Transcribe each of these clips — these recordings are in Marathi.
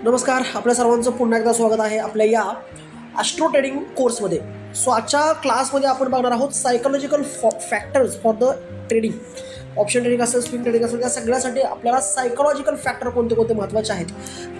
नमस्कार, आपल्या सर्वांचं पुन्हा एकदा स्वागत आहे आपल्या या ॲस्ट्रो ट्रेडिंग कोर्समध्ये. सो आजच्या क्लासमध्ये आपण बघणार आहोत psychological factors for the trading. Option trading असेल, स्विंग ट्रेडिंग असेल, त्या सगळ्यासाठी आपल्याला सायकोलॉजिकल फॅक्टर कोणते कोणते महत्त्वाचे आहेत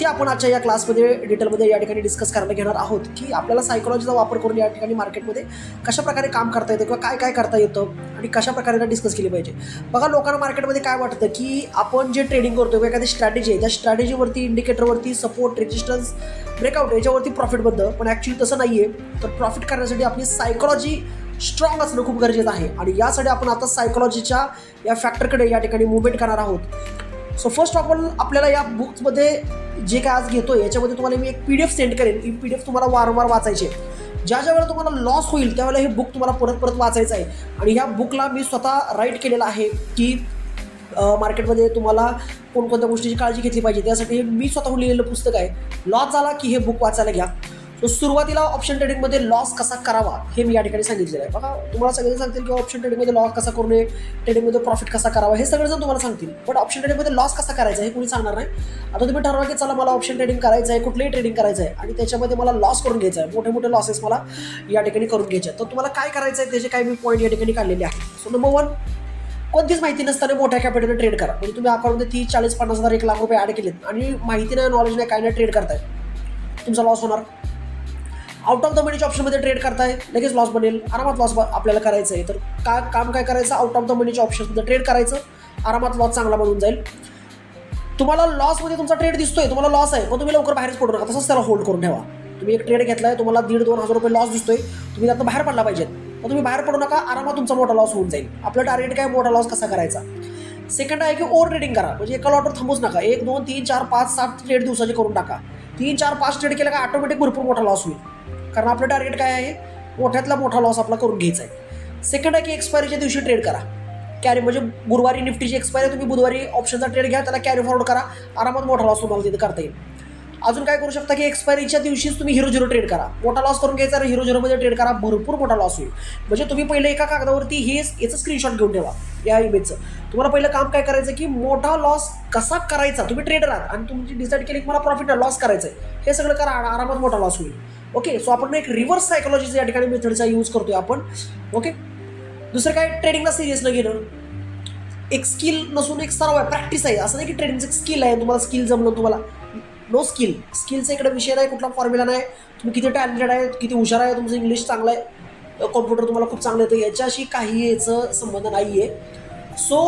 ते आपण आजच्या या क्लासमध्ये डिटेलमध्ये या ठिकाणी डिस्कस करायला घेणार आहोत की आपल्याला सायकोलॉजीचा वापर करून या ठिकाणी मार्केटमध्ये कशा प्रकारे काम करता येतं किंवा काय काय करता येतं आणि कशा प्रकारे डिस्कस केली पाहिजे. बघा, लोकांना मार्केटमध्ये काय वाटतं की आपण जे ट्रेडिंग करतो किंवा एखादी स्ट्रॅटेजी आहे, त्या स्ट्रॅटेजीवरती, इंडिकेटरवरती, सपोर्ट, रेजिस्टन्स, ब्रेकआउट याच्यावरती प्रॉफिट बनतं. पण ॲक्च्युली तसं नाही आहे. तर प्रॉफिट करण्यासाठी आपली सायकोलॉजी स्ट्रॉंग असणं खूप गरजेचं आहे आणि यासाठी आपण आता सायकोलॉजीच्या या फॅक्टरकडे या ठिकाणी मुवमेंट करणार आहोत. सो फर्स्ट ऑफ ऑल आपल्याला या बुक्समध्ये जे काय आज घेतो याच्यामध्ये तुम्हाला मी एक PDF सेंड करेन. ही PDF तुम्हाला वारंवार वाचायची आहे. ज्या वेळेला तुम्हाला लॉस होईल त्यावेळेला हे बुक तुम्हाला परत परत वाचायचं आहे. आणि ह्या बुकला मी स्वतः राईट केलेलं आहे की मार्केटमध्ये तुम्हाला कोणकोणत्या गोष्टीची काळजी घेतली पाहिजे. त्यासाठी मी स्वतःहून लिहिलेलं पुस्तक आहे. लॉस झाला की हे बुक वाचायला घ्या. सो सुरुवातीला ऑप्शन ट्रेडिंगमध्ये लॉस कसा करावा हे मी या ठिकाणी सांगितलेलं आहे. बघा, तुम्हाला सगळेजण सांगतील की ऑप्शन ट्रेडिंगमध्ये लॉस कसा करू नये, ट्रेडिंगमध्ये प्रॉफिट कसा करावा, हे सगळेजण तुम्हाला सांगतील. पण ऑप्शन ट्रेडिंगमध्ये लॉस कसा करायचा हे कोणी सांगणार नाही. आता तुम्ही ठरवा की चला मला ऑप्शन ट्रेडिंग करायचं आहे, कुठलंही ट्रेडिंग करायचं आहे आणि त्याच्यामध्ये मला लॉस करून घ्यायचं आहे, मोठे मोठे लॉसेस मला या ठिकाणी करून घ्यायचे आहेत. तर तुम्हाला काय करायचं आहे त्याचे काही मी पॉईंट या ठिकाणी काढलेले आहेत. सो नंबर 1, कोणतीच माहिती नसताना मोठ्या कॅपिटलने ट्रेड करा. म्हणजे तुम्ही अकाउंटमध्ये 30, 40, 50 हजार, 1 लाख रुपये ॲड केलेत आणि माहिती नाही, नॉलेज नाही, काय नाही, ट्रेड करताय, तुमचा लॉस होणार. आउट ऑफ द मनीच्या ऑप्शनमध्ये ट्रेड करताय, लगेच लॉस बनेल. आरामात लॉस आपल्याला करायचं आहे तर काम काय करायचं, आउट ऑफ द मनीच्या ऑप्शनमध्ये ट्रेड करायचं, आरामात लॉस चांगला बनून जाईल. तुम्हाला लॉसमध्ये तुमचा ट्रेड दिसतोय, तुम्हाला लॉस आहे, पण तुम्ही लवकर बाहेरच पडू नका, तसंच त्याला होल्ड करून ठेवा. तुम्ही एक ट्रेड घेतलाय, तुम्हाला 1,500-2,000 रुपये लॉस दिसतोय, तुम्ही त्यातनं बाहेर पडला पाहिजेत, पण तुम्ही बाहेर पडू नका, आरामात तुमचा मोठा लॉस होऊन जाईल. आपलं टार्गेट काय, मोठा लॉस कसा करायचा. सेकंड आहे की ओव्हर ट्रेडिंग करा. म्हणजे एका लॉटवर थांबूच नका. 1, 2, 3, 4, 5, 7 ट्रेड दिवसाचे करून टाका. 3, 4, 5 ट्रेड केलं का ऑटोमॅटिक भरपूर मोठा लॉस होईल. कारण आपलं टार्गेट काय आहे, मोठ्यातला मोठा लॉस आपला करून घ्यायचा आहे. सेकंड आहे की एक्सपायरीच्या दिवशी ट्रेड करा. कॅरी म्हणजे गुरुवारी निफ्टीची एक्सपायरी, तुम्ही बुधवारी ऑप्शनचा ट्रेड घ्या, त्याला कॅरी फॉरवर्ड करा, आरामात मोठा लॉस तुम्हाला तिथे करता येईल. अजून काय करू शकता की एक्सपायरीच्या दिवशीच तुम्ही 0-0 ट्रेड करा. मोठा लॉस करून घ्यायचा आणि 0-0मध्ये ट्रेड करा, भरपूर मोठा लॉस होईल. म्हणजे तुम्ही पहिले एका कागदावरती याचं स्क्रीनशॉट घेऊन ठेवा या इमेजचं. तुम्हाला पहिलं काम काय करायचं की मोठा लॉस कसा करायचा. तुम्ही ट्रेडर आहात आणि तुम्ही डिसाईड केली की मला प्रॉफिट लॉस करायचं आहे, हे सगळं करा, आरामात मोठा लॉस होईल. ओके, सो आपण एक रिव्हर्स सायकोलॉजीचा या ठिकाणी मेथडचा यूज करतोय आपण. ओके, दुसरं काय, ट्रेडिंगला सिरियस न घेणं. एक स्किल नसून एक सराव आहे, प्रॅक्टिस आहे. असं नाही की ट्रेडिंगचं एक स्किल आहे, तुम्हाला स्किल जमलं, तुम्हाला नो स्किल. स्किलचा इकडे विषय नाही, कुठला फॉर्म्युला नाही. तुम्ही किती टॅलेंटेड आहे, किती हुशार आहे, तुमचं इंग्लिश चांगलं आहे, कॉम्प्युटर तुम्हाला खूप चांगलं येतं, याच्याशी काही याचं संबंध नाही आहे. सो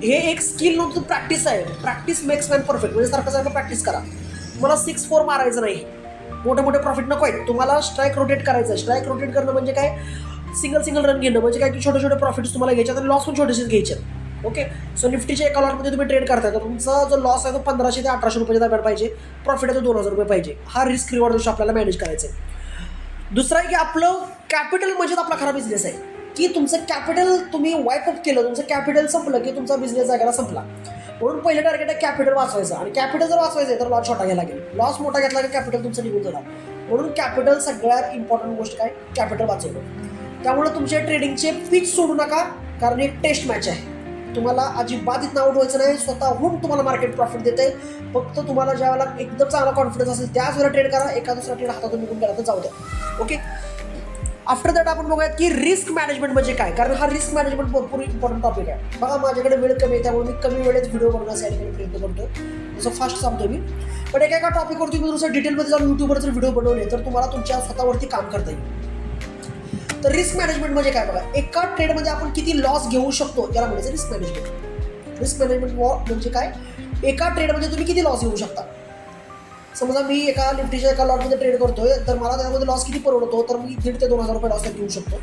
हे एक स्किल नव्हतं, प्रॅक्टिस आहे. Practice makes man perfect. म्हणजे सारखं प्रॅक्टिस करा. तुम्हाला 6-4 मारायचं नाही, मोठे मोठे प्रॉफिट नको आहेत, तुम्हाला स्ट्राईक रोटेट करायचं आहे. स्ट्राईक रोटेट करणं म्हणजे काय, सिंगल रन घेणं म्हणजे काय की छोटे छोटे प्रॉफिट्स तुम्हाला घ्यायचे आणि लॉस पण छोटेसेच घ्यायचे. ओके, सो निफ्टीच्या एका लॉटमध्ये तुम्ही ट्रेड करताय तर तुमचा जो लॉस आहे तो 1500 ते 1800 रुपयाच्या दरम्यान पाहिजे, प्रॉफिट आहे तो 2000 रुपये पाहिजे. हा रिस्क रिवॉर्ड रेशो आपल्याला मॅनेज करायचा आहे. दुसरा आहे की आपलं कॅपिटल म्हणजे आपला खरा बिझनेस आहे की तुमचं कॅपिटल तुम्ही वाईपअप केलं, तुमचं कॅपिटल संपलं की तुमचा बिझनेस जागेला संपला. म्हणून पहिलं टार्गेट आहे कॅपिटल वाचवायचं आणि कॅपिटल जर वाचवायचं आहे तर लॉस छोटा घ्यायला लागेल. लॉस मोठा घेतला की कॅपिटल तुमचं निघून जाणार. म्हणून कॅपिटल सगळ्यात इम्पॉर्टंट गोष्ट काय, कॅपिटल वाचवणं. त्यामुळे तुमच्या ट्रेडिंगचे पिच सोडू नका, कारण एक टेस्ट मॅच आहे. तुम्हाला अजिबात इथं आउट व्हायचं नाही. स्वतःहून तुम्हाला मार्केट प्रॉफिट देते. फक्त तुम्हाला ज्या वेळेला एकदम चांगला कॉन्फिडन्स असेल त्याच वेळेला ट्रेड करा. एका दुसरा ट्रेड हातातून निघून गेला तर जाऊ द्या. ओके, आफ्टर दॅट आपण बघूयात की रिस्क मॅनेजमेंट म्हणजे काय, कारण हा रिस्क मॅनेजमेंट भरपूर इम्पॉर्टंट टॉपिक आहे. बघा, माझ्याकडे वेळ कमी आहे त्यामुळे मी कमी वेळेत व्हिडिओ बनवण्याचा या ठिकाणी प्रयत्न करतोय, जसं फास्ट सांगतोय मी. पण एका टॉपिकवरती मी दुसरं डिटेलमध्ये जाऊन यूट्यूबवर जर व्हिडिओ बनवले तर तुम्हाला तुमच्या स्वतःवरती काम करता येईल. तर रिस्क मॅनेजमेंट म्हणजे काय बघा, एका ट्रेडमध्ये आपण किती लॉस घेऊ शकतो याला म्हणायचं रिस्क मॅनेजमेंट. रिस्क मॅनेजमेंट म्हणजे काय, एका ट्रेडमध्ये तुम्ही किती लॉस घेऊ शकता. समजा मी एका निफ्टीच्या एका लॉटमध्ये ट्रेड करतोय तर मला त्यामध्ये लॉस किती परवडतो, तर मी 1,500 ते 2,000 रुपये लॉस घेऊ शकतो.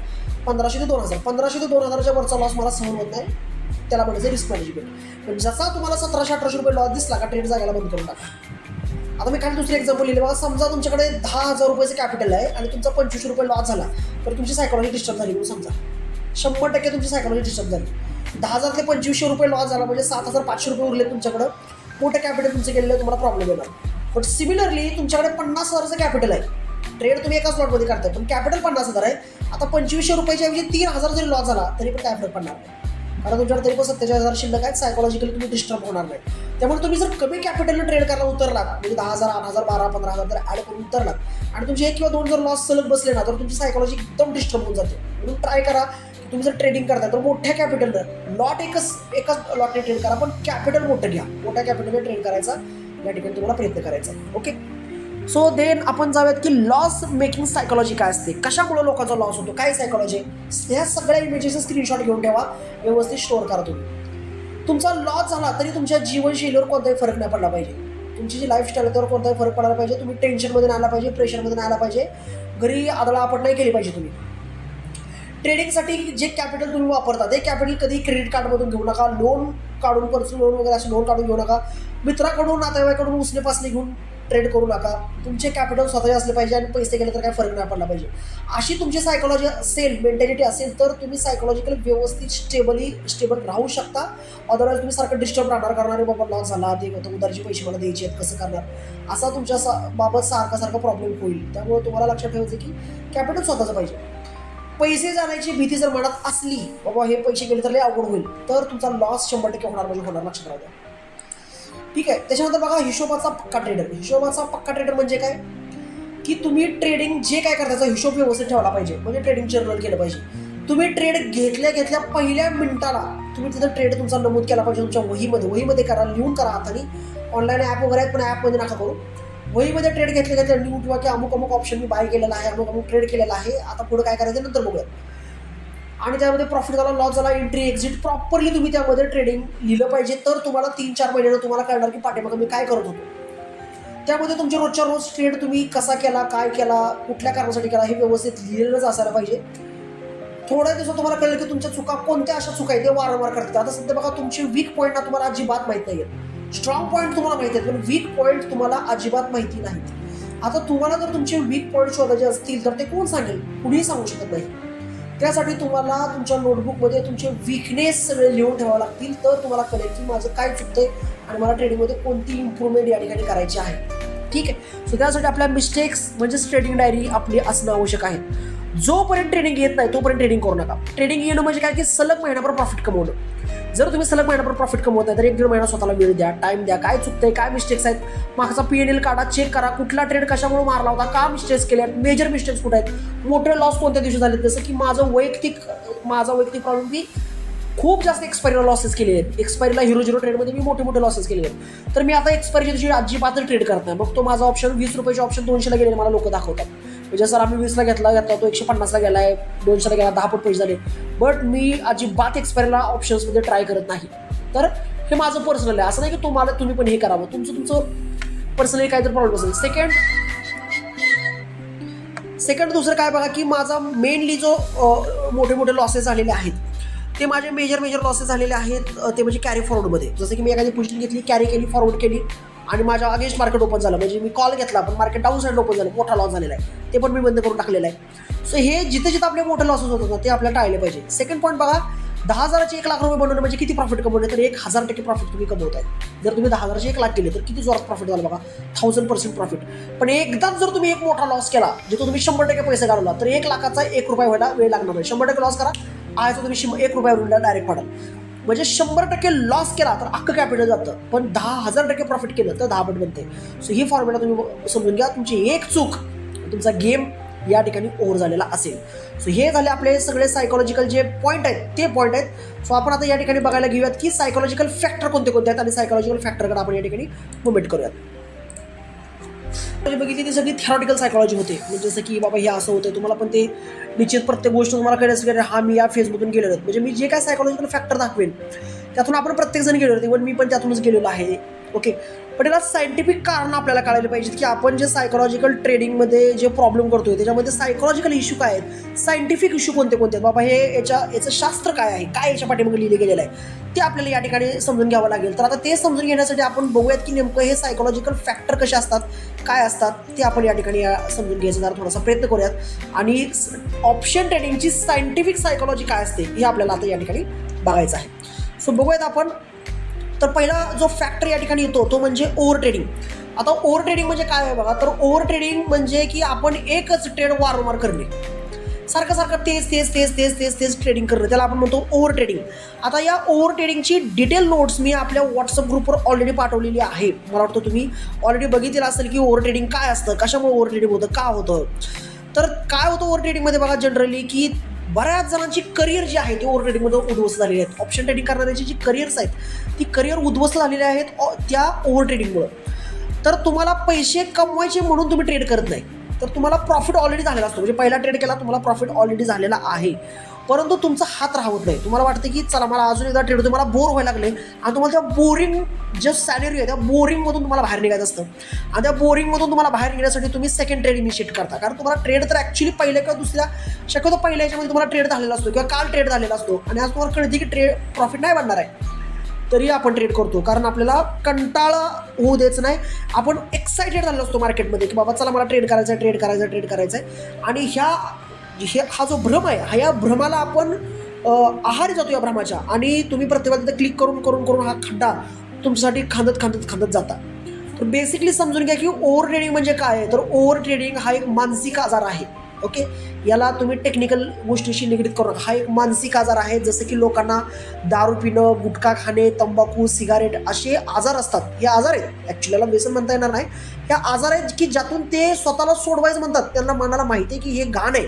1500 ते 2,000, 1500 ते 2,000च्या वरचा लॉस मला सहन होत नाही, त्याला म्हणायचं रिस्क मॅनेजमेंट. पण जसा तुम्हाला 1700-1800 रुपये लॉस दिसला का ट्रेड जागायला बंद करून टाका. आता मी खाली दुसरी एक्झाम्पल लिहिले बघा, समजा तुमच्याकडे 10,000 रुपयाचं कॅपिटल आहे आणि तुमचा 2500 रुपये लॉस झाला तर तुमची सायकोलॉजी डिस्टर्ब झाली. म्हणून समजा 100% तुमची सायकोलॉजी डिस्टर्ब झाली. 10,000 ते 2500 रुपये लॉस झाला म्हणजे 7,500 रुपये उरले तुमच्याकडं. मोठं कॅपिटल तुमचं गेलेलं, तुम्हाला प्रॉब्लेम येणार. पण सिमिलरली तुमच्याकडे 50,000चं कॅपिटल आहे, ट्रेड तुम्ही एकाच लॉटमध्ये करताय पण कॅपिटल 50,000 आहे. आता 2500 रुपयाच्या ऐवजी 3,000 जरी लॉस झाला तरी पण काय फरक पडणार नाही, कारण तुमच्याकडे तरी पण 47,000 शिल्लक आहेत. सायकोलॉजिकली तुम्ही डिस्टर्ब होणार नाही. त्यामुळे तुम्ही जर कमी कॅपिटलनं ट्रेड करायला उतरलात म्हणजे 10,000 8,000 12,000 15,000 जर ॲड करून उतरलात आणि तुमचे 1 किंवा 2 जर लॉस सलग बसले ना तर तुमची सायकॉलॉजी एकदम डिस्टर्ब होऊन जाते. म्हणून ट्राय करा की तुम्ही जर ट्रेडिंग करताय तर मोठ्या कॅपिटलनं लॉट एकच लॉटने ट्रेड करा पण कॅपिटल मोठं घ्या. मोठ्या कॅपिटलने ट्रेड करायचा या ठिकाणी तुम्हाला प्रयत्न करायचा. ओके, सो देन आपण जाऊयात की लॉस मेकिंग सायकॉलॉजी काय असते, कशामुळे लोकांचा लॉस होतो, काय सायकॉलॉजी. ह्या सगळ्या इमेजेसचा स्क्रीनशॉट घेऊन ठेवा, व्यवस्थित स्टोअर करा. तुमचा लॉस झाला तरी तुमच्या जीवनशैलीवर कोणताही फरक नाही पडला पाहिजे. तुमची जी लाईफस्टाईल त्यावर कोणताही फरक पडायला पाहिजे. तुम्ही टेन्शनमध्ये नाही आला पाहिजे, प्रेशरमध्ये नाही आला पाहिजे, घरी आदळआपट नाही केली पाहिजे. तुम्ही ट्रेडिंगसाठी जे कॅपिटल तुम्ही वापरता ते कॅपिटल कधी क्रेडिट कार्डमधून घेऊ नका, लोन काढून पर्सनल लोन वगैरे असे लोन काढून घेऊ नका, मित्राकडून नातेवाईकडून उसने पासले घेऊन ट्रेड करू नका. तुमचे कॅपिटल स्वतःचे असले पाहिजे आणि पैसे गेले तर काय फरक नाही पडला पाहिजे. अशी तुमची सायकॉलॉजी असेल, मेंटॅलिटी असेल तर तुम्ही सायकॉलॉजिकल व्यवस्थित स्टेबल राहू शकता. अदरवाईज तुम्ही सारखं डिस्टर्ब राहणार, करणारे बाबा लॉस झाला ते होतं, उधारचे पैसे मला द्यायचे आहेत कसं करणार, असा तुमच्या बाबत सारखा प्रॉब्लेम होईल. त्यामुळे तुम्हाला लक्षात ठेवायचं की कॅपिटल स्वतःचं पाहिजे. पैसे जाण्याची भीती जर मनात असली बाबा हे पैसे गेले तर लय अवघड होईल तर तुमचा लॉस 100% होणार म्हणजे होणार, लक्षात राहू द्या. ठीक आहे. त्याच्यानंतर बघा हिशोबाचा पक्का ट्रेडर. हिशोबाचा पक्का ट्रेडर म्हणजे काय की तुम्ही ट्रेडिंग जे काय करता त्याचा हिशोब व्यवस्थित ठेवला पाहिजे. म्हणजे ट्रेडिंग जर्नल केलं पाहिजे. तुम्ही ट्रेड घेतल्या पहिल्या मिनिटाला तुम्ही तिथं ट्रेड तुमचा नमूद केला पाहिजे तुमच्या वहीमध्ये करा, लिहून करा हाताने. ऑनलाईन ॲप वगैरे आहेत पण ॲपमध्ये नका करू. वहीमध्ये ट्रेड घेतल्या लिहून किंवा की अमुक ऑप्शन मी बाय केलेला आहे, अमुक ट्रेड केलेला आहे, आता पुढे काय करायचं नंतर बघूया. आणि त्यामध्ये प्रॉफिट झाला, लॉस झाला, एंट्री एक्झिट प्रॉपरली तुम्ही त्यामध्ये ट्रेडिंग लिहिलं पाहिजे. तर तुम्हाला 3-4 महिन्यानं तुम्हाला कळणार की पाठीमागं मी काय करत होतो. त्यामध्ये तुमच्या रोजच्या रोज ट्रेड तुम्ही कसा केला, काय केला, कुठल्या कारणासाठी केला हे व्यवस्थित लिहिलेलंच असायला पाहिजे. थोड्या दिवसात तुम्हाला कळलं की तुमच्या चुका कोणत्या अशा चुका आहेत ते वारंवार करतात. आता सध्या बघा तुमचे वीक पॉईंट ना तुम्हाला अजिबात माहीत नाही आहेत, स्ट्रॉंग पॉईंट तुम्हाला माहिती आहेत पण वीक पॉईंट तुम्हाला अजिबात माहिती नाहीत. आता तुम्हाला जर तुमचे वीक पॉईंट शोधायचे असतील तर ते कोण सांगेल, कुणीही सांगू शकत नाही. त्यासाठी तुम्हाला तुमच्या नोटबुकमध्ये तुमचे विकनेस सगळे लिहून ठेवावे लागतील. तर तुम्हाला कळेल की माझं काय चुकतंय आणि मला ट्रेडिंगमध्ये कोणती इम्प्रूव्हमेंट या ठिकाणी करायची आहे. ठीक आहे. सो त्यासाठी आपल्या मिस्टेक्स म्हणजे ट्रेडिंग डायरी आपली असणं आवश्यक आहे. जोपर्यंत ट्रेडिंग येत नाही तोपर्यंत ट्रेडिंग करू नका. ट्रेडिंग येणं म्हणजे काय की सलग महिन्याभर प्रॉफिट कमवणं. जर तुम्ही सलग महिन्याभर प्रॉफिट कमवत आहे तर 1-1.5 महिना स्वतःला वेळ द्या, टाईम द्या. काय चुकतंय, काय मिस्टेक्स आहेत, मागचा P&L काढा, चेक करा, कुठला ट्रेड कशामुळे मारला होता, का मिस्टेक्स केल्या, मेजर मिस्टेक्स कुठे आहेत, मोठे लॉस कोणत्या दिवशी झाले. जसं की माझा वैयक्तिक प्रॉब्लेम की खूप जास्त एक्सपायरीला लॉसेस केलेले आहेत. एक्सपायरीला हिरो ट्रेडमध्ये मी मोठे लॉसेस केलेले आहेत. तर मी आता एक्सपायरीच्या दिवशी अजिबात ट्रेड करत नाही. मग तो माझा ऑप्शन 20 रुपयाचे ऑप्शन 200ला गेले मला लोक दाखवतात. म्हणजे सर आम्ही 20ला घेतला तो 150ला गेला आहे, 200ला गेला, 10 पट पैसे झाले. बट मी अजिबात एक्सपायरीला ऑप्शन्समध्ये ट्राय करत नाही. तर हे माझं पर्सनल आहे, असं नाही की तुम्ही पण हे करावं. तुमचं पर्सनली काहीतरी प्रॉब्लेम असेल. सेकंड दुसरं काय बघा की माझा मेनली जो मोठे लॉसेस झालेले आहेत ते माझे मेजर लॉसेस झालेले आहेत ते म्हणजे कॅरी फॉरवर्डमध्ये. जसं की मी एखादी पोझिशन घेतली, कॅरी केली, फॉरवर्ड केली आणि माझ्या अगेन्स्ट मार्केट ओपन झालं. म्हणजे मी कॉल घेतला पण मार्केट डाऊन साईड ओपन झालं, मोठा लॉस झालेला आहे, ते पण मी बंद करून टाकलेला आहे. सो हे जिथे आपले मोठे लॉसेस होतात ना ते आपल्याला टाळले पाहिजे. सेकंड पॉईंट बघा, 10,000चे 1 लाख रुपये बनवणं म्हणजे किती प्रॉफिट कमवणे, तर 1000% प्रॉफिट तुम्ही कमवताय. जर तुम्ही 10,000चे 1 लाख केले तर किती जोरात प्रॉफिट झालं बघा, 1000% प्रॉफिट. पण एकदाच जर तुम्ही एक मोठा लॉस केला जिथं तुम्ही 100% पैसे घालवला तर 1 लाखाचा 1 रुपया व्हायला वेळ लागणार नाही. 100% लॉस करा, आहे तर तुम्ही 1 रुपयावरून डायरेक्ट पडाल. म्हणजे 100% लॉस केला तर अख्खं कॅपिटल जातं, पण 10,000% प्रॉफिट केलं तर 10 पट बनते. सो ही फॉर्म्युला तुम्ही समजून घ्या. तुमची एक चूक तुमचा गेम या ठिकाणी ओव्हर झालेला असेल. सो हे झाले आपले सगळे सायकोलॉजिकल जे पॉईंट आहेत ते पॉईंट आहेत. सो आपण आता या ठिकाणी बघायला घेऊयात की सायकोलॉजिकल फॅक्टर कोणते आहेत आणि सायकोलॉजिकल फॅक्टरकडे आपण या ठिकाणी मुवमेंट करूयात. बघितली ती सगळी थेरॉटिकल सायकोलॉजी होते. म्हणजे जसं की बाबा हे असं होतं, तुम्हाला पण ते निश्चित प्रत्येक गोष्ट तुम्हाला कळायचं की हा मी या फेजमधून गेलेलो आहे. म्हणजे मी जे काय सायकोलॉजिकल फॅक्टर दाखवेन त्यातून आपण प्रत्येकजण गेलेलो, इव्हन मी पण त्यातूनच गेलेलो आहे. ओके, पण याला सायंटिफिक कारण आपल्याला कळायला पाहिजे की आपण जे सायकोलॉजिकल ट्रेडिंगमध्ये जे प्रॉब्लेम करतोय त्याच्यामध्ये सायकोलॉजिकल इश्यू काय आहेत, सायंटिफिक इश्यू कोणते आहेत, बाबा हे याचं शास्त्र काय आहे, काय याच्या पाठीमागे लिहिलं गेलेलं आहे ते आपल्याला या ठिकाणी समजून घ्यावं लागेल. तर आता ते समजून घेण्यासाठी आपण बघूयात की नेमकं हे सायकोलॉजिकल फॅक्टर कसे असतात, काय असतात ते आपण या ठिकाणी समजून घ्यायचा जरा थोडासा प्रयत्न करूयात. आणि ऑप्शन ट्रेडिंगची सायंटिफिक सायकोलॉजी काय असते हे आपल्याला आता या ठिकाणी बघायचं आहे. सो बघूयात आपण. तर पहिला जो फॅक्टर या ठिकाणी येतो तो म्हणजे ओव्हर ट्रेडिंग. आता ओव्हर ट्रेडिंग म्हणजे काय आहे बघा, तर ओव्हर ट्रेडिंग म्हणजे की आपण एकच ट्रेड वारंवार करणे. सारखं सारखं तेच ट्रेडिंग करणं, त्याला आपण म्हणतो ओव्हर ट्रेडिंग. आता या ओव्हर ट्रेडिंगची डिटेल नोट्स मी आपल्या व्हॉट्सअप ग्रुपवर ऑलरेडी पाठवलेली आहे. मला वाटतं तुम्ही ऑलरेडी बघितलेलं असेल की ओव्हर ट्रेडिंग काय असतं, कशामुळे ओव्हर ट्रेडिंग होतं, का होतं. तर काय होतं ओव्हर ट्रेडिंगमध्ये बघा, जनरली की बऱ्याच जणांची करिअर जी आहे ती ओव्हर ट्रेडिंगमध्ये उद्ध्वस्त झालेली आहेत. ऑप्शन ट्रेडिंग करणाऱ्यांची जी करिअर्स आहेत ती करिअर उद्ध्वस्त झालेली आहेत त्या ओव्हर ट्रेडिंगमुळं. तर तुम्हाला पैसे कमवायचे म्हणून तुम्ही ट्रेड करत नाही, तर तुम्हाला प्रॉफिट ऑलरेडी झालेला असतो. म्हणजे पहिला ट्रेड केला तुम्हाला प्रॉफिट ऑलरेडी झालेला आहे, परंतु तुमचा हात राहत नाही. तुम्हाला वाटतं की चला मला अजून एकदा ट्रेड, तुम्हाला बोर व्हायला लागले आणि तुम्हाला त्या बोरिंग जे सॅलरी आहे त्या बोरिंगमधून तुम्हाला बाहेर निघायचं असतं. आणि त्या बोरिंगमधून तुम्हाला बाहेर निघण्यासाठी तुम्ही सेकंड ट्रेड इनिशिएट करता. कारण तुम्हाला ट्रेड तर ॲक्च्युली पहिल्या किंवा दुसऱ्या, शक्यतो पहिल्या याच्यामध्ये तुम्हाला ट्रेड झालेला असतो किंवा काल ट्रेड झालेला असतो आणि आज तुम्हाला कळते की ट्रेड प्रॉफिट नाही बनणार आहे, तरी आपण ट्रेड करतो. कारण आपल्याला कंटाळा होऊ द्यायचं नाही. आपण एक्सायटेड झालेलो असतो मार्केटमध्ये की बाबा चला मला ट्रेड करायचं आहे. आणि हा जो भ्रम आहे, या भ्रमाला आपण आहारी जातो या भ्रमाच्या, आणि तुम्ही प्रत्येकाला तिथे क्लिक करून हा खड्डा तुमच्यासाठी खांदत जाता. तर बेसिकली समजून घ्या की ओव्हर ट्रेडिंग म्हणजे काय आहे. तर ओव्हर ट्रेडिंग हा एक मानसिक आजार आहे. ओके, याला तुम्ही टेक्निकल गोष्टीशी निगडीत करू नका. हा एक मानसिक आजार आहे. जसं की लोकांना दारू पिणं, गुटखा खाणे, तंबाखू, सिगारेट असे आजार असतात. हे आजार आहेत, ॲक्च्युली याला व्यसन म्हणता येणार नाही. हे आजार आहेत की ज्यातून ते स्वतःला सोडवायचं म्हणतात. त्यांना मनाला माहिती आहे की हे घाण आहे,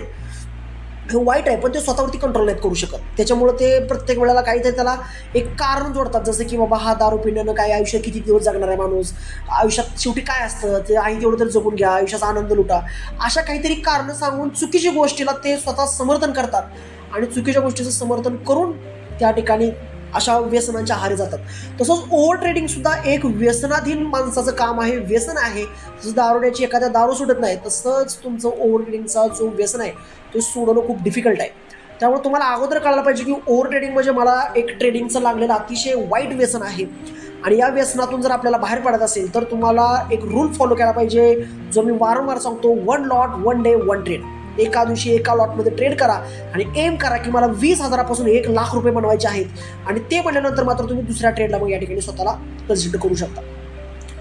हे वाईट आहे, पण ते स्वतःवरती कंट्रोल नाहीत करू शकत. त्याच्यामुळे ते प्रत्येक वेळेला काहीतरी त्याला एक कारण जोडतात. जसं की बाबा हा दारू पिण्यानं काय, आयुष्य किती दिवस जगणार आहे माणूस, आयुष्यात शेवटी काय असतं ते आहे तेवढं तर जगून घ्या, आयुष्याचा आनंद लुटा, अशा काहीतरी कारणं सांगून चुकीच्या गोष्टीला ते स्वतः समर्थन करतात आणि चुकीच्या गोष्टीचं समर्थन करून त्या ठिकाणी अशा व्यसनांच्या आहारी जातात. तसंच ओव्हर ट्रेडिंग सुद्धा एक व्यसनाधीन माणसाचं काम आहे, व्यसन आहे. जसं दारुड्याची एखाद्या दारू सुटत नाही, तसंच तुमचं ओव्हर ट्रेडिंगचा जो व्यसन आहे तो सोडवणं खूप डिफिकल्ट आहे. त्यामुळे तुम्हाला अगोदर कळायला पाहिजे की ओव्हर ट्रेडिंग म्हणजे मला एक ट्रेडिंगचं लागलेलं अतिशय वाईट व्यसन आहे. आणि या व्यसनातून जर आपल्याला बाहेर पडत असेल तर तुम्हाला एक रूल फॉलो केला पाहिजे, जो मी वारंवार सांगतो, 1 लॉट 1 डे 1 ट्रेड. एका दिवशी एका लॉटमध्ये ट्रेड करा आणि एम करा की मला 20,000पासून 1,00,000 रुपये बनवायचे आहेत. आणि ते बनल्यानंतर मात्र तुम्ही दुसऱ्या ट्रेडला मग या ठिकाणी स्वतःला कन्सिडर करू शकता.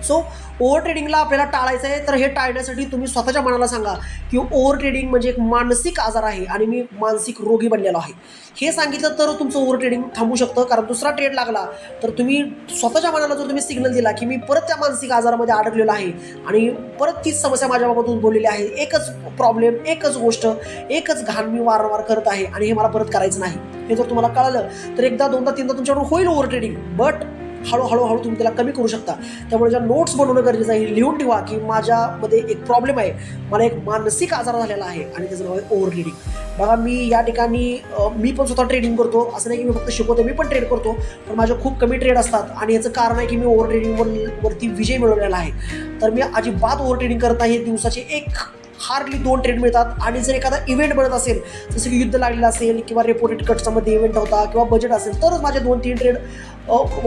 सो ओव्हर ट्रेडिंगला आपल्याला टाळायचं आहे. तर हे टाळण्यासाठी तुम्ही स्वतःच्या मनाला सांगा की ओव्हर ट्रेडिंग म्हणजे एक मानसिक आजार आहे आणि मी मानसिक रोगी बनलेलो आहे. हे सांगितलं तर तुमचं ओव्हर ट्रेडिंग थांबू शकतं. कारण दुसरा ट्रेड लागला तर तुम्ही स्वतःच्या मनाला जर तुम्ही सिग्नल दिला की मी परत त्या मानसिक आजारामध्ये अडकलेलो आहे आणि परत तीच समस्या माझ्याबाबत उद्भवलेली आहे, एकच प्रॉब्लेम, एकच गोष्ट, एकच घाण मी वारंवार करत आहे आणि हे मला परत करायचं नाही, हे जर तुम्हाला कळालं तर एकदा दोनदा तीनदा तुमच्याकडून होईल ओव्हर ट्रेडिंग, बट हळूहळू तुम्ही त्याला कमी करू शकता. त्यामुळे ज्या नोट्स बनवणं गरजेचं आहे, लिहून ठेवा की माझ्यामध्ये एक प्रॉब्लेम आहे, मला एक मानसिक आजार झालेला आहे आणि त्याचं नाव आहे ओव्हर ट्रेडिंग. बघा मी या ठिकाणी मी पण स्वतः ट्रेडिंग करतो, असं नाही की मी फक्त शिकवतो, मी पण ट्रेड करतो, पण माझे खूप कमी ट्रेड असतात आणि याचं कारण आहे की मी ओव्हर ट्रेडिंगवरती विजय मिळवलेला आहे. तर मी अजिबात ओव्हर ट्रेडिंग करत नाही. दिवसाचे हार्डली 2 ट्रेड मिळतात. आणि जर एखादा इव्हेंट बनत असेल, जसं की युद्ध लागलेलं असेल किंवा रेपो रेट कटच्यामध्ये इव्हेंट होता किंवा बजेट असेल, तरच माझे 2-3 ट्रेड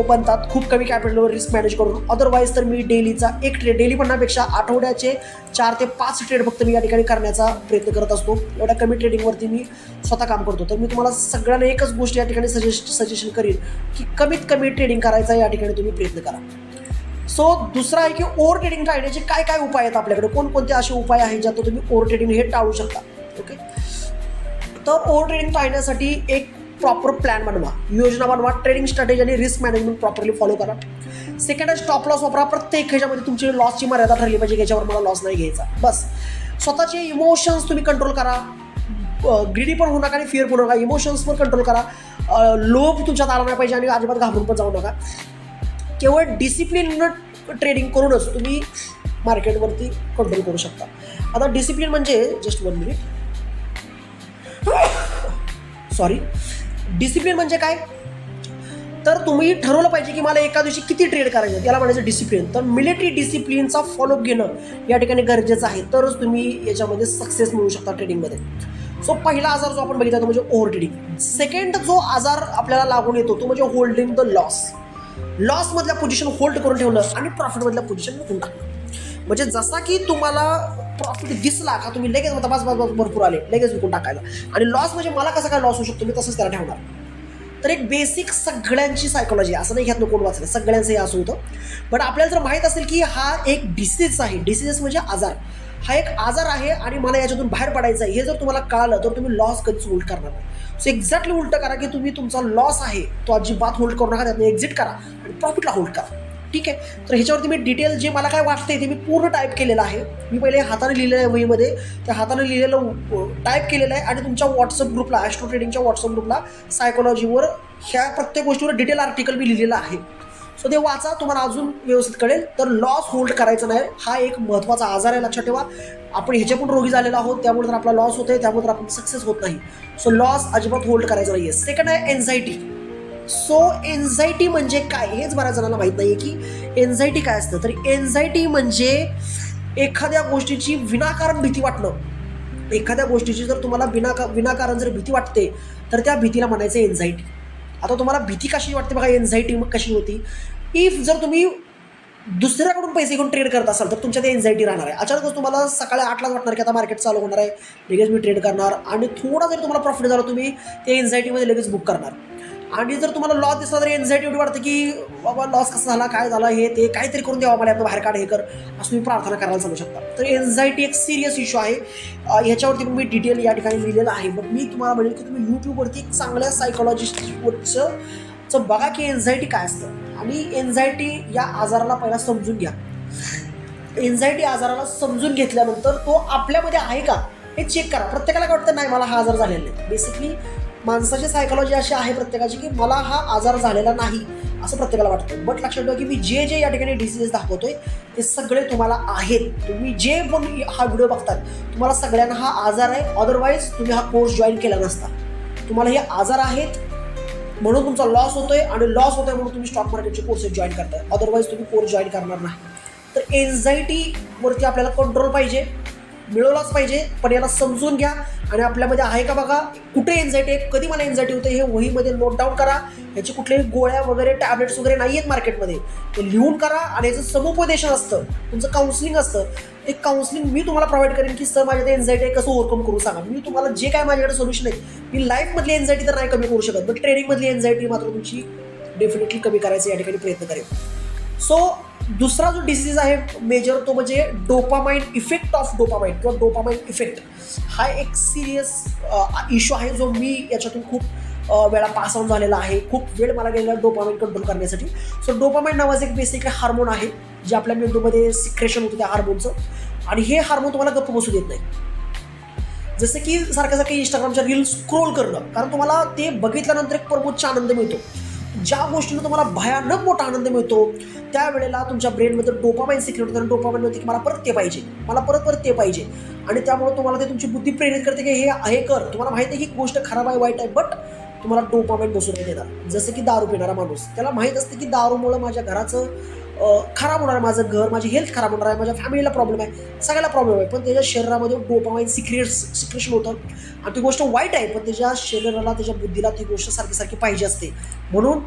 बनतात खूप कमी कॅपिटलवर रिस्क मॅनेज करून. अदरवाईज तर मी डेलीचा एक ट्रेड, डेली म्हणण्यापेक्षा आठवड्याचे 4 ते 5 ट्रेड फक्त मी या ठिकाणी करण्याचा प्रयत्न करत असतो. एवढ्या कमी ट्रेडिंगवरती मी स्वतः काम करतो. तर मी तुम्हाला सगळ्यांना एकच गोष्ट या ठिकाणी सजेशन करीन की कमीत कमी ट्रेडिंग करायचा या ठिकाणी तुम्ही प्रयत्न करा. सो दुसरा आहे की ओव्हर ट्रेडिंग टाळण्याचे काय काय उपाय आहेत आपल्याकडे, कोणकोणते असे उपाय आहेत ज्यातून तुम्ही ओव्हर ट्रेडिंग हे टाळू शकता. ओके, तर ओव्हर ट्रेडिंग टाळण्यासाठी एक प्रॉपर प्लॅन बनवा, योजना बनवा, ट्रेडिंग स्ट्रॅटेजी आणि रिस्क मॅनेजमेंट प्रॉपरली फॉलो करा. सेकंड आहे स्टॉप लॉस वापरा. प्रत्येक ह्याच्यामध्ये तुमची लॉसची मर्यादा ठरली पाहिजे की याच्यावर मला लॉस नाही घ्यायचा. बस स्वतःचे इमोशन्स तुम्ही कंट्रोल करा. ग्रीडी पण होऊ नका आणि फिअर पण होऊ नका. इमोशन्स पण कंट्रोल करा. लोभ तुमच्यात आला नाही पाहिजे आणि अजिबात घाबरून पण जाऊ नका. केवळ डिसिप्लिन ट्रेडिंग करूनच तुम्ही मार्केटवरती कंट्रोल करू शकता. आता डिसिप्लिन म्हणजे जस्ट 1 मिनिट, सॉरी, डिसिप्लिन म्हणजे काय, तर तुम्ही ठरवलं पाहिजे की मला एका दिवशी किती ट्रेड करायचं, त्याला म्हणायचं डिसिप्लिन. तर मिलिटरी डिसिप्लिनचा फॉलोअप घेणं या ठिकाणी गरजेचं आहे, तरच तुम्ही याच्यामध्ये सक्सेस मिळू शकता ट्रेडिंगमध्ये. सो पहिला आजार जो आपण बघितला तो म्हणजे ओव्हर ट्रेडिंग. सेकंड जो आजार आपल्याला लागून येतो तो म्हणजे होल्डिंग द लॉसमधल्या पोझिशन होल्ड करून ठेवलं आणि प्रॉफिटमधल्या पोझिशन विकून टाकलं. म्हणजे जसा की तुम्हाला प्रॉफिट दिसला का तुम्ही लगेच बस भरपूर आले लगेच विकून टाकायला, आणि लॉस म्हणजे मला कसा काय लॉस होऊ शकतो मी तसंच त्याला ठेवणार. तर एक बेसिक सगळ्यांची सायकोलॉजी, असं नाही ह्यात कोण वाचलं, सगळ्यांचं हे असं होतं. पण आपल्याला जर माहीत असेल की हा एक डिसीज आहे, डिसीजेस म्हणजे आजार, हा एक आजार आहे आणि मला याच्यातून बाहेर पडायचं आहे हे जर तुम्हाला कळालं तर तुम्ही लॉस कधीच होल्ड करणार नाही. सो एक्झॅक्टली उलटं करा की तुम्ही तुमचा लॉस आहे तो अजिबात होल्ड करू नका, त्यातून एक्झिट करा आणि प्रॉफिटला होल्ड करा. ठीक आहे. तर ह्याच्यावरती मी डिटेल जे मला काय वाटते ते मी पूर्ण टाईप केलेलं आहे. मी पहिले हाताने लिहिलेलं आहे वहीमध्ये, त्या हाताने लिहिलेलं टाईप केलेलं आहे आणि तुमच्या व्हॉट्सअप ग्रुपला, ॲस्ट्रो ट्रेडिंगच्या व्हॉट्सअप ग्रुपला सायकोलॉजीवर ह्या प्रत्येक गोष्टीवर डिटेल आर्टिकल मी लिहिलेलं आहे. सो ते वाचा, तुम्हाला अजून व्यवस्थित कळेल. तर लॉस होल्ड करायचा नाही, हा एक महत्त्वाचा आजार आहे, लक्षात ठेवा. आपण ह्याचे पण रोगी झालेलो आहोत, त्यामुळे तर आपला लॉस होतोय, त्यामुळे तर आपण सक्सेस होत नाही. सो लॉस अजिबात होल्ड करायचा नाही आहे. सेकंड आहे एन्झायटी. सो एन्झायटी म्हणजे काय हेच बऱ्याच जणांना माहीत नाही आहे की एन्झायटी काय असतं. तर एन्झायटी म्हणजे एखाद्या गोष्टीची विनाकारण भीती वाटणं. एखाद्या गोष्टीची जर तुम्हाला विनाकारण जर भीती वाटते तर त्या भीतीला म्हणायचं एन्झायटी. आता तुम्हाला भीती कशी वाटते बघा, एन्झायटी मग कशी होती. इफ जर तुम्ही दुसऱ्याकडून पैसे घेऊन ट्रेड करत असाल तर तुमच्या ते एन्झायटी राहणार आहे. अचानकच तुम्हाला सकाळी 8लाच वाटणार की आता मार्केट चालू होणार आहे, लगेच मी ट्रेड करणार आणि थोडा जरी तुम्हाला प्रॉफिट झाला तुम्ही ते एन्झायटीमध्ये लगेच बुक करणार. आणि जर तुम्हाला लॉस दिसला तर एन्झायटी एवढी वाटतं की बाबा लॉस कसा झाला, काय झाला, हे ते काहीतरी करून द्यावा मला, आपलं बाहेर काढ, हे कर, असं तुम्ही प्रार्थना करायला सांगू शकता. तर एन्झायटी एक सिरियस इश्यू आहे. ह्याच्यावरती पण मी डिटेल या ठिकाणी लिहिलेलं आहे. मग मी तुम्हाला म्हणेल की तुम्ही यूट्यूबवरती एक चांगल्या सायकोलॉजिस्टचं बघा की एन्झायटी काय असतं आणि एन्झायटी या आजाराला पहिला समजून घ्या. एन्झायटी आजाराला समजून घेतल्यानंतर तो आपल्यामध्ये आहे का हे चेक करा. प्रत्येकाला काय वाटतं नाही मला हा आजार झालेला नाही. बेसिकली माणसाची सायकोलॉजी अशी आहे प्रत्येकाची की मला हा आजार झालेला नाही असं प्रत्येकाला वाटतं. बट लक्षात ठेवा की मी जे जे या ठिकाणी डिसीजेस दाखवतोय ते सगळे तुम्हाला आहेत. तुम्ही जे पण हा व्हिडिओ बघतात तुम्हाला सगळ्यांना हा आजार आहे, अदरवाईज तुम्ही हा कोर्स जॉईन केला नसता. तुम्हाला हे आजार आहेत म्हणून तुमचा लॉस होतोय आणि लॉस होतोय म्हणून तुम्ही स्टॉक मार्केटचे कोर्सेस जॉईन करताय, अदरवाईज तुम्ही कोर्स जॉईन करणार नाही. तर एन्झायटीवरती आपल्याला कंट्रोल पाहिजे, मिळवलाच पाहिजे. पण याला समजून घ्या आणि आपल्यामध्ये आहे का बघा, कुठे एन्झायटी आहे, कधी मला एन्झायटी होते हे वहीमध्ये नोट डाऊन करा. याची कुठल्याही गोळ्या वगैरे टॅबलेट्स वगैरे नाही आहेत मार्केटमध्ये, ते लिहून करा. आणि याचं समुपदेशन असतं, तुमचं काउन्सिलिंग असतं. एक काउन्सिलिंग मी तुम्हाला प्रोव्हाइड करेन की सर माझ्या एन्झायटी आहे कसं ओव्हरकम करू सांगा. मी तुम्हाला जे काय माझ्याकडे सोल्युशन आहे, मी लाईफमधली एन्झायटी तर नाही कमी करू शकत, बट ट्रेडिंगमधली एन्झायटी मात्र तुमची डेफिनेटली कमी करायचं या ठिकाणी प्रयत्न करेन. सो दुसरा जो डिसीज आहे मेजर तो म्हणजे डोपामाइन इफेक्ट ऑफ डोपामाइन किंवा डोपामाइन इफेक्ट. हा एक सिरियस इश्यू आहे जो मी याच्यातून खूप वेळा पास आउट झालेला आहे. खूप वेळ मला गेलेला डोपामाइन कंट्रोल करण्यासाठी. सो डोपामाइन नावाचं एक बेसिक हार्मोन आहे जे आपल्या मेंदूमध्ये सिक्रेशन होतं त्या हार्मोनचं, आणि हे हार्मोन तुम्हाला गप्प बसू देत नाही. जसं की सारखं इंस्टाग्रामच्या रील स्क्रोल करणं, कारण तुम्हाला ते बघितल्यानंतर एक परमोच्च आनंद मिळतो. ज्या गोष्टीनं तुम्हाला भयानक मोठा आनंद मिळतो त्यावेळेला तुमच्या ब्रेनमध्ये डोपामाइन सिक्रेट होतं आणि डोपामाइन होते की मला परत ते पाहिजे, मला परत ते पाहिजे. आणि त्यामुळे तुम्हाला ते तुमची बुद्धी प्रेरित करते की हे कर. तुम्हाला माहिती आहे की गोष्ट खराब आहे, वाईट आहे, बट तुम्हाला डोपामाइन बसून नाही देणार. जसं की दारू पिणारा माणूस, त्याला माहीत असते की दारूमुळे माझ्या घराचं खराब होणार आहे, माझं घर, माझी हेल्थ खराब होणार आहे, माझ्या फॅमिलीला प्रॉब्लेम आहे, सगळ्याला प्रॉब्लेम आहे, पण त्याच्या शरीरामध्ये डोपामाइन सिक्रेशन होतं आणि ती गोष्ट वाईट आहे, पण त्याच्या शरीराला, त्याच्या बुद्धीला ती गोष्ट सारखी पाहिजे असते. म्हणून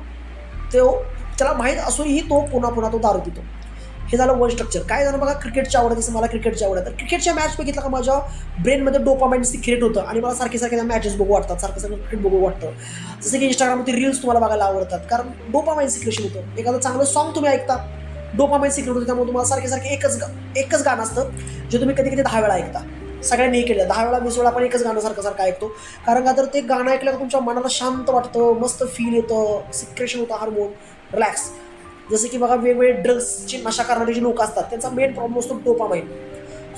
त्याला माहीत असूनही तो पुन्हा तो दारू पितो. हे झालं वन स्ट्रक्चर. काय झालं बघा, क्रिकेटची आवड, जसं मला क्रिकेटची आवड आहे, तर क्रिकेटच्या मॅच बघितलं का माझ्या ब्रेनमध्ये डोपामाइन सिक्रेट होतं आणि मला सारखे त्या मॅचेस बघू वाटतात, सारखं क्रिकेट बघू वाटतं. जसं की इंस्टाग्रामवरती रील्स तुम्हाला बघायला आवडतात, कारण डोपामाइन सिक्रेशन होतं. एखादं चांगलं सॉन्ग तुम्ही ऐकता, डोपामाइन सिक्रेट होतं, त्यामुळे तुम्हाला सारखे एकच गाणं असतं जे तुम्ही कधी 10 वेळा ऐकता. सगळ्यांनी हे केलं, 10 वेळा 20 वेळा आपण एकच गाणं सारखं ऐकतो, कारण का तर ते गाणं ऐकलं का तुमच्या मनाला शांत वाटतं, मस्त फील येतं, सिक्रेशन होतं, हार्मोन रिलॅक्स. जसं की बघा वेगवेगळे ड्रग्सची नशा करणारे जे लोक असतात त्यांचा मेन प्रॉब्लेम असतो डोपामाइन.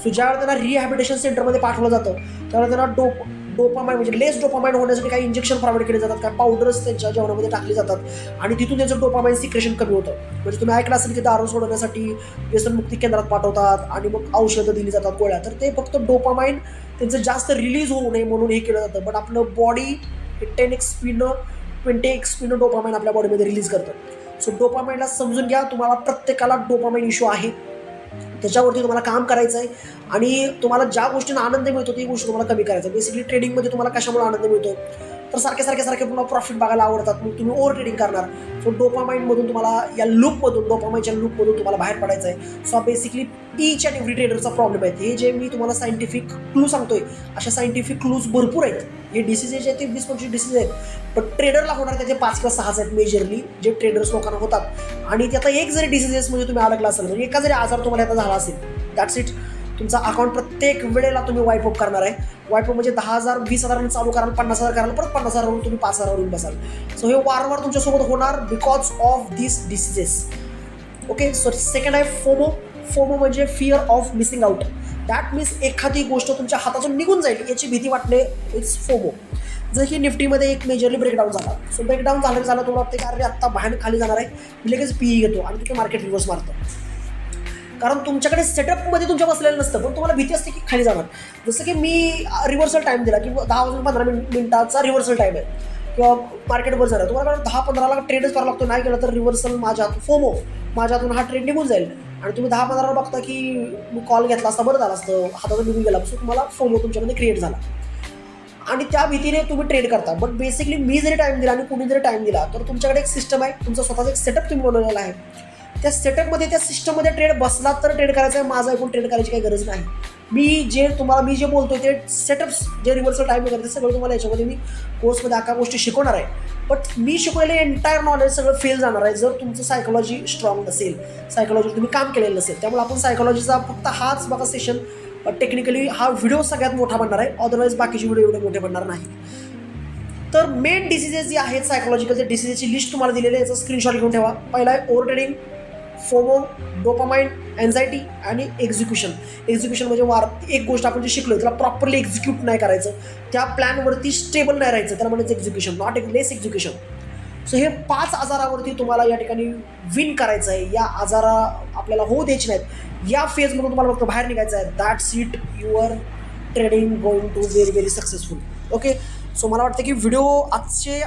सो ज्यावेळेला त्यांना रिहॅबिलिटेशन सेंटरमध्ये पाठवलं जातं त्यावेळेला त्यांना डोपामाइन म्हणजे लेस डोपामाइन होण्यासाठी काही इंजेक्शन प्रोव्हाइड केले जातात, काही पावडर्स त्यांच्या जेवणामध्ये टाकले जातात आणि तिथून त्यांचं डोपामाइन सिक्रेशन कमी होतं. म्हणजे तुम्ही ऐकलं असेल की दारू सोडवण्यासाठी व्यसनमुक्ती केंद्रात पाठवतात आणि मग औषधं दिली जातात, गोळ्या, तर ते फक्त डोपामाइन त्यांचं जास्त रिलीज होऊ नये म्हणून हे केलं जातं. बट आपलं बॉडी 10x स्पीडनं 20x स्पीडनं डोपामाइन आपल्या बॉडीमध्ये रिलीज करतं. सो डोपामाइनला समजून घ्या. तुम्हाला प्रत्येकाला डोपामाइन इश्यू आहे, त्याच्यावरती तुम्हाला काम करायचं आहे आणि तुम्हाला ज्या गोष्टींना आनंद मिळतो ती गोष्ट तुम्हाला कमी करायचं आहे. बेसिकली ट्रेडिंगमध्ये तुम्हाला कशामुळे आनंद मिळतो, तर सारखे पुन्हा प्रॉफिट बघायला आवडतात, मग तुम्ही ओव्हर ट्रेडिंग करणार. सो डोपामाइनमधून तुम्हाला या लूपमधून, डोपामाइनच्या लूपमधून तुम्हाला बाहेर पडायचं आहे. So basically each and every ट्रेडरचा प्रॉब्लेम आहे. हे जे मी तुम्हाला सायंटिफिक क्लू सांगतोय, अशा सायंटिफिक क्लूज भरपूर आहेत. हे डिसीजेस आहेत ते 20-25 डिसीज आहेत, पण ट्रेडरला होणार त्याचे 5 किंवा 6 आहेत मेजरली, जे ट्रेडर्स लोकांना होतात. आणि त्याचा एक जरी डिसीजेस म्हणजे तुम्ही अडकला असेल, म्हणजे एका जरी आजार तुम्हाला आता झाला असेल, दॅट्स इट, तुमचा अकाउंट प्रत्येक वेळेला तुम्ही वाईप अप करणार आहे. वाईप अप म्हणजे 10,000 20,000 चालू कराल, 50,000 कराल, परत 50,000वरून तुम्ही 5,000 वरून बसाल. सो हे वारंवार तुमच्यासोबत होणार because of this diseases. Okay. So second आहे फोमो. फोमो म्हणजे fear of missing out. That means एखादी गोष्ट तुमच्या हातातून निघून जाईल याची भीती वाटणे, इट्स फोमो. जर की निफ्टीमध्ये एक मेजरली ब्रेकडाऊन झाला, सो ब्रेकडाऊन झालं तुम्हाला वाटतं की अरे आत्ता बाहेर खाली जाणार आहे, मी लगेच पी घेतो आणि तिथे मार्केट रिव्हर्स मारतं. कारण तुमच्याकडे सेटअपमध्ये तुमच्या बसलेलं नसतं, पण तुम्हाला भीती असते की खाली जाणार. जसं की मी रिव्हर्सल टाईम दिला की 10 वाजून 15 मिनिटाचा रिव्हर्सल टाईम आहे किंवा मार्केटवर जाणार, तुम्हाला 10-15ला ट्रेडच करावा लागतो. नाही केलं तर रिव्हर्सल फोमो माझ्यातून हा ट्रेड निघून जाईल आणि तुम्ही 10-15ला बघता की मी कॉल घेतला असता बरं झालं असतं, हातातून निघून गेला. सो तुम्हाला फोमो तुमच्यामध्ये क्रिएट झाला आणि त्या भीतीने तुम्ही ट्रेड करता. बट बेसिकली मी जरी टाईम दिला आणि कुणी जरी टाईम दिला तर तुमच्याकडे एक सिस्टम आहे, तुमचा स्वतःचा एक सेटअप तुम्ही बनवलेला आहे. त्या सेटअपमध्ये त्या सिस्टममध्ये ट्रेड बसला तर ट्रेड करायचं आहे. माझं ऐकून ट्रेड करायची काही गरज नाही. मी जे बोलतो ते सेटअप्स जे रिव्हर्सल टाईम वगैरे ते सगळं तुम्हाला याच्यामध्ये मी कोर्समध्ये अख्या गोष्टी शिकवणार आहे. बट मी शिकवलेलं एंटायर नॉलेज सगळं फेल जाणार आहे जर तुमचं सायकोलॉजी स्ट्रॉंग नसेल, सायकोलॉजीवर तुम्ही काम केलेलं नसेल. त्यामुळे आपण सायकोलॉजीचा फक्त हाच बघा सेशन, टेक्निकली हा व्हिडिओ सगळ्यात मोठा बनणार आहे. अदरवाईज बाकीचे व्हिडिओ एवढे मोठे बनणार नाही. तर मेन डिसिजेस जे आहेत सायकोलॉजिकल, त्या डिसिजेसची लिस्ट तुम्हाला दिलेली आहे, याचा स्क्रीनशॉट घेऊन ठेवा. पहिला आहे over trading, FOMO, dopamine, anxiety आणि एक्झिक्युशन. एक्झिक्युशन म्हणजे एक गोष्ट आपण जे शिकलो त्याला प्रॉपरली एक्झिक्यूट नाही करायचं, त्या प्लॅनवरती स्टेबल नाही राहायचं, त्याला म्हणायचं execution, not less execution. So हे 5 आजारावरती तुम्हाला या ठिकाणी विन करायचं आहे. या आजारा आपल्याला होऊ द्यायची नाहीत. या फेजमधून तुम्हाला फक्त बाहेर निघायचं आहे. That's it, your trading going to very very successful. Okay. So मला वाटतं की आजचे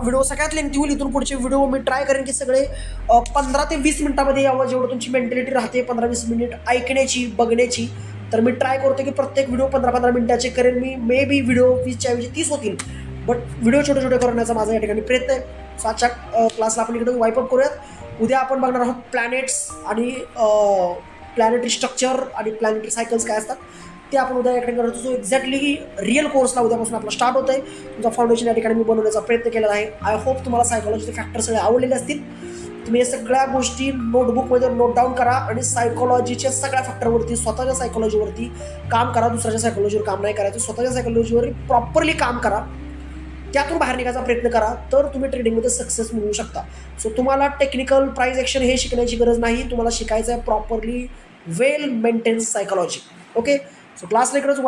व्हिडिओ सगळ्यात लेंथी होईल. इथून पुढचे व्हिडिओ मी ट्राय करेन की सगळे 15 ते 20 मिनिटामध्ये यावं, जेवढं तुमची मेंटॅलिटी राहते 15-20 मिनिट ऐकण्याची, बघण्याची. तर मी ट्राय करतो की प्रत्येक व्हिडिओ 15-15 मिनिटाचे करेन मी. मे बी व्हिडिओ 20च्या ऐवजी 30 होतील, बट व्हिडिओ छोटे छोटे करण्याचा माझा या ठिकाणी प्रयत्न आहे. सो आजच्या क्लासला आपण इकडे वाईप अप करूयात. उद्या आपण बघणार आहोत प्लॅनेट्स आणि प्लॅनेटरी स्ट्रक्चर आणि प्लॅनेटरी सायकल्स काय असतात ते आपण उद्या या ठिकाणी करतो. सो एक्झॅक्टली रिअल कोर्सला उद्यापासून आपला स्टार्ट होत आहे. तुमचा फाउंडेशन या ठिकाणी मी बनवण्याचा प्रयत्न केलेला आहे. आय होप तुम्हाला सायकोलॉजीचे फॅक्टर सगळे आवडलेले असतील. तुम्ही या सगळ्या गोष्टी नोटबुकमध्ये नोट डाऊन करा आणि सायकोलॉजीच्या सगळ्या फॅक्टरवरती, स्वतःच्या सायकोलॉजीवरती काम करा. दुसऱ्याच्या सायकोलॉजीवर काम नाही करायचं, स्वतःच्या सायकोलॉजीवर प्रॉपरली काम करा. त्यातून बाहेर निघायचा प्रयत्न करा, तर तुम्ही ट्रेडिंगमध्ये सक्सेस मिळवू शकता. सो तुम्हाला टेक्निकल प्राइस ॲक्शन हे शिकण्याची गरज नाही. तुम्हाला शिकायचं आहे प्रॉपरली वेल मेंटेन सायकोलॉजी. ओके. सो क्लासला इकडंच